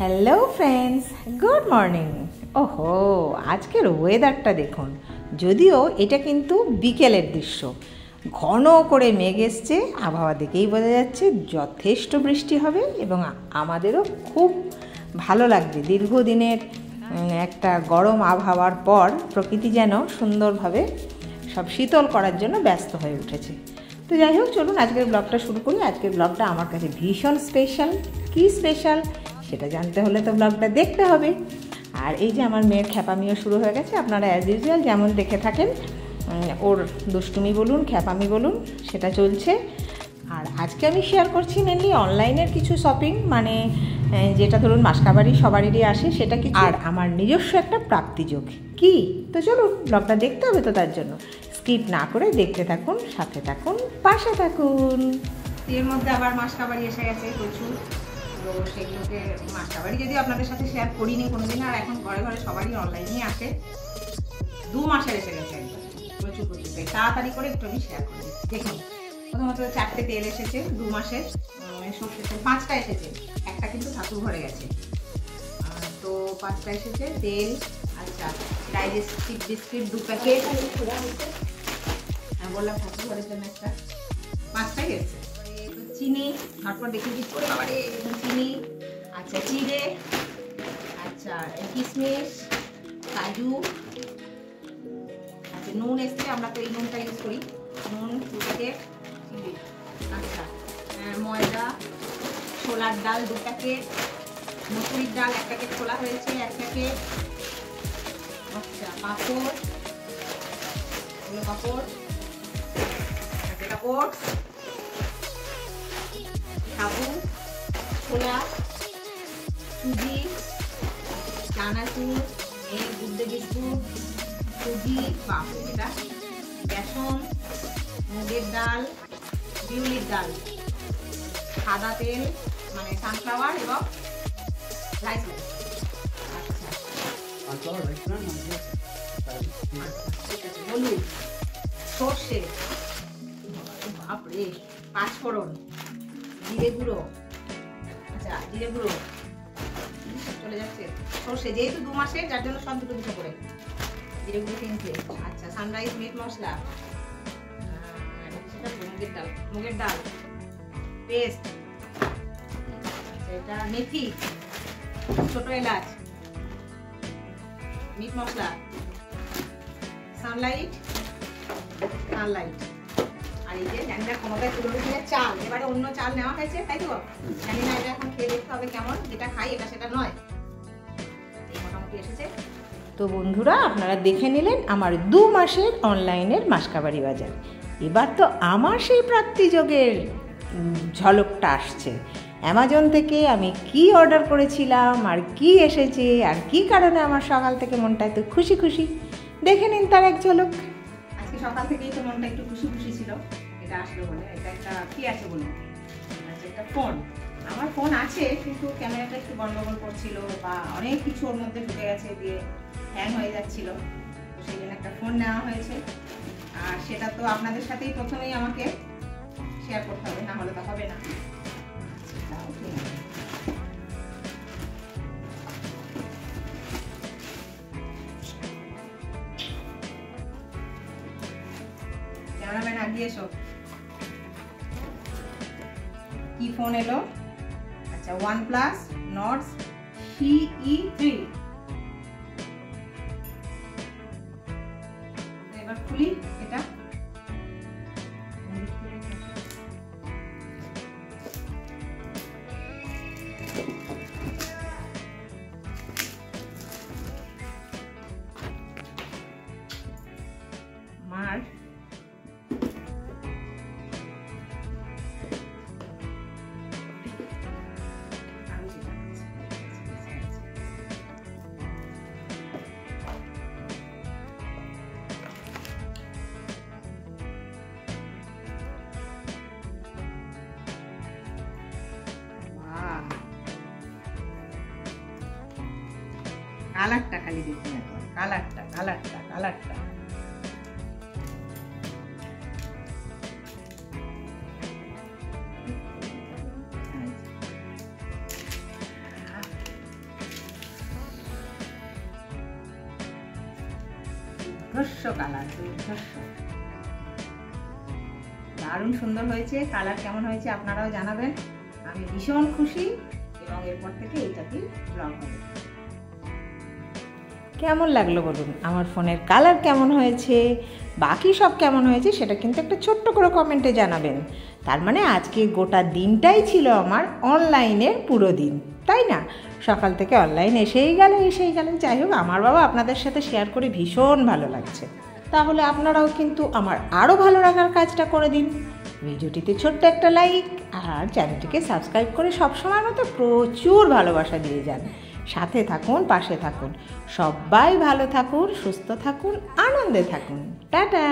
Hello friends, good morning. ওহো, আজকের ওয়েদারটা দেখুন। যদিও এটা কিন্তু বিকেলের দৃশ্য, ঘন করে মেঘ এসছে। আবহাওয়া দেখেই বোঝা যাচ্ছে যথেষ্ট বৃষ্টি হবে এবং আমাদেরও খুব ভালো লাগবে। দীর্ঘদিনের একটা গরম আবহাওয়ার পর প্রকৃতি যেন সুন্দরভাবে সব শীতল করার জন্য ব্যস্ত হয়ে উঠেছে। তো যাই হোক, চলুন আজকের ব্লগটা শুরু করি। আজকের ব্লগটা আমার কাছে ভীষণ স্পেশাল। কী স্পেশাল সেটা জানতে হলে তো ব্লগটা দেখতে হবে। আর এই যে আমার মেয়ের খ্যাপামিও শুরু হয়ে গেছে। আপনারা অ্যাজ ইউজুয়াল যেমন দেখে থাকেন, ওর দুষ্টুমি বলুন, খ্যাপামি বলুন, সেটা চলছে। আর আজকে আমি শেয়ার করছি মেনলি অনলাইনের কিছু শপিং, মানে যেটা ধরুন মাসকাবারি সবারই আসে সেটা কি, আর আমার নিজস্ব একটা প্রাপ্তিযোগ কি। তো চলুন, ব্লগটা দেখতে হবে, তো তার জন্য স্কিপ না করে দেখতে থাকুন, সাথে থাকুন, পাশে থাকুন। এর মধ্যে আবার মাসকাবারি এসে গেছে প্রচুর। তো সেগুলোকে মাসকাবারি যদি আপনাদের সাথে শেয়ার করিনি কোনোদিন, আর এখন ঘরে ঘরে সবারই অনলাইনেই আসে। 2 মাসের এসে গেছে একদম প্রচুর প্রচুর। তাই তাড়াতাড়ি করে একটু আমি শেয়ার করি। দেখুন, প্রথমত 4টে তেল এসেছে 2 মাসের। সর্ষের তেল 5টা এসেছে, একটা কিন্তু ঠাকুর ঘরে গেছে। তো 5টা এসেছে তেল। আচ্ছা, ডাইজেস্টিভ বিস্কিট 2 প্যাকেট। বললাম ঠাকুর ঘরের জন্য একটা, 5টাই গেছে। চিনি, তারপর দেখে দিচ্ছি চিনি। আচ্ছা, চিড়ে, আচ্ছা কিশমিশ, কাজু, আচ্ছা নুন এসছে, আমরা তো এই নুনটা ইউজ করি, নুন 2 প্যাকেট। আচ্ছা, ময়দা, ছোলার ডাল 2 প্যাকেট, মসুরির ডাল 1 প্যাকেট খোলা হয়েছে 1 প্যাকেট। আচ্ছা, পাঁপড়, পাঁপড়, এটা ওটস, সাবু, ছোলা, সুজি, চানাচুর, গুড় বিস্কুট, সুজি, পাঁপড়, এটা বেসন, মুগের ডাল, বিউলির ডাল, সাদা তেল মানে সানফ্লাওয়ার এবং রাইস। আচ্ছা, হলুদ, সর্ষে, বাপরে, পাঁচফোড়ন, জিরে গুঁড়ো, আচ্ছা জিরে গুঁড়ো চলে যাচ্ছে, সর্ষে যেহেতু 2 মাসের, যার জন্য সব দুটো করে জিরে গুঁড়ো 3টে। আচ্ছা, সানরাইজ মিট মশলা, মুগের ডাল পেস্ট, এটা মেথি, ছোট এলাচ, মিট মশলা, সানলাইট, আর এই যে ল্যাংড়া ক্ষমতায় তুলে দিয়ে চাল। এবারে অন্য চাল নেওয়া হয়েছে, তাই তো জানি না, এটা এখন খেয়ে দেখতে হবে কেমন। যেটা খাই এটা সেটা নয়, এই মোটামুটি এসেছে। তো বন্ধুরা, আপনারা দেখে নিলেন আমার 2 মাসের অনলাইনের মাসকাবারি বাজার। এবার তো আমার সেই প্রাপ্তিযোগের ঝলকটা আসছে। অ্যামাজন থেকে আমি কি অর্ডার করেছিলাম, আর কি এসেছে, আর কি কারণে আমার সকাল থেকে মনটা এত খুশি খুশি, দেখে নিন তার এক ঝলক। আজকে সকাল থেকেই তো মনটা একটু খুশি খুশি ছিল, এটা আসলো বলে। এটা একটা কি আছে বলুন, আচ্ছা একটা ফোন। আমার ফোন আছে, কিন্তু ক্যামেরাটা একটু গন্ডগোল করছিল, বা অনেক কিছু ওর মধ্যে ঢুকে গেছে, দিয়ে হ্যাং হয়ে যাচ্ছিল। তো সেই জন্য একটা ফোন নেওয়া হয়েছে। আর সেটা তো আপনাদের সাথেই প্রথমেই আমাকে শেয়ার করতে হবে, না হলে তো হবে না। ক্যামেরাম্যান আগিয়ে এসো। কি ফোন এলো? আচ্ছা, OnePlus Nord CE3। এবার খুলি এটা। মার কালারটা খালি দেখুন, এখন কালারটা দুর্ধর্ষ কালার, দুর্ধর্ষ, দারুণ সুন্দর হয়েছে। কালার কেমন হয়েছে আপনারাও জানাবেন, আমি ভীষণ খুশি। এবং এরপর থেকে এইটাকে ব্লগ হবে। কেমন লাগলো বলুন, আমার ফোনের কালার কেমন হয়েছে, বাকি সব কেমন হয়েছে সেটা কিন্তু একটা ছোট্ট করে কমেন্টে জানাবেন। তার মানে আজকে গোটা দিনটাই ছিল আমার অনলাইনের পুরো দিন, তাই না? সকাল থেকে অনলাইন এসেই গেল। যাই হোক, আমার বাবা আপনাদের সাথে শেয়ার করে ভীষণ ভালো লাগছে। তাহলে আপনারাও কিন্তু আমার আরও ভালো লাগার কাজটা করে দিন। ভিডিওটিতে ছোট্ট একটা লাইক আর চ্যানেলটিকে সাবস্ক্রাইব করে সবসময় মতো প্রচুর ভালোবাসা দিয়ে যান। সাথে থাকুন, পাশে থাকুন। সবাই ভালো থাকুন, সুস্থ থাকুন, আনন্দে থাকুন। টাটা।